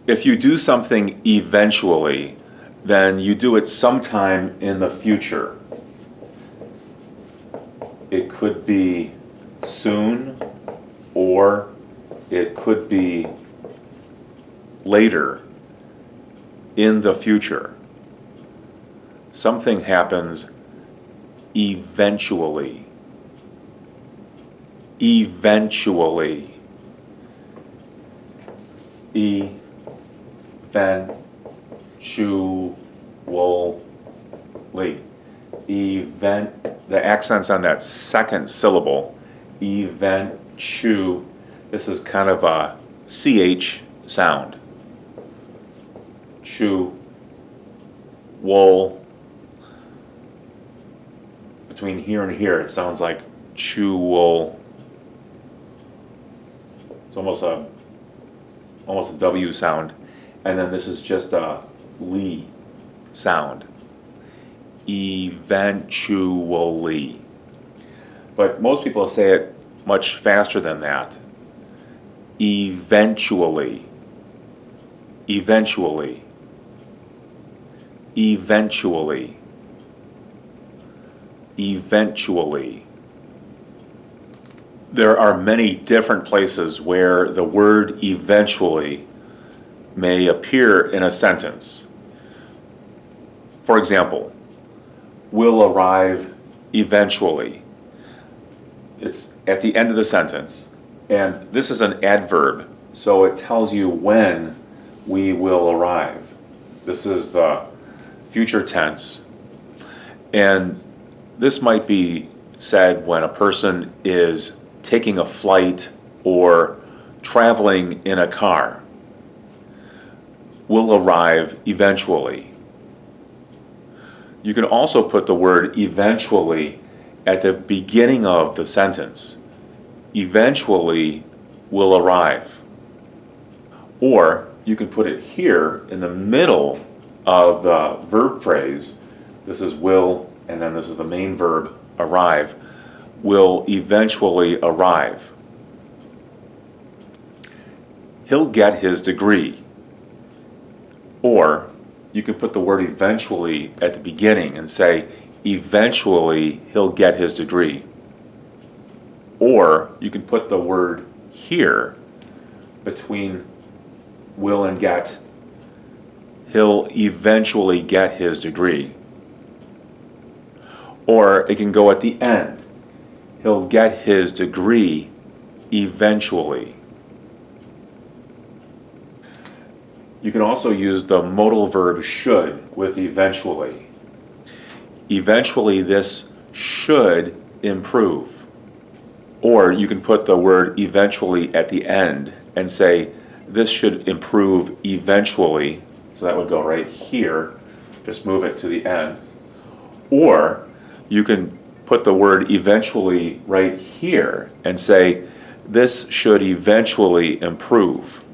If you do something eventually, then you do it sometime in the future. It could be soon, or it could be later in the future. Something happens eventually. Eventually. Eventually. The accent's on that second syllable. Eventu. This is kind of a CH sound. Chew. Wool. Between here and here, it sounds like chew wool. It's almost a W sound. And then this is just a Lee sound. Eventually. But most people say it much faster than that. Eventually. Eventually. Eventually. Eventually. There are many different places where the word eventually may appear in a sentence. For example, will arrive eventually. It's at the end of the sentence, and this is an adverb, so it tells you when we will arrive. This is the future tense, and this might be said when a person is taking a flight or traveling in a car. Will arrive eventually. You can also put the word eventually at the beginning of the sentence. Eventually will arrive. Or you can put it here in the middle of the verb phrase. This is will, and then this is the main verb, arrive. Will eventually arrive. He'll get his degree. Or you can put the word eventually at the beginning and say, eventually he'll get his degree. Or you can put the word here between will and get. He'll eventually get his degree. Or it can go at the end. He'll get his degree eventually. You can also use the modal verb should with eventually. Eventually this should improve. Or you can put the word eventually at the end and say this should improve eventually. So that would go right here. Just move it to the end. Or you can put the word eventually right here and say this should eventually improve.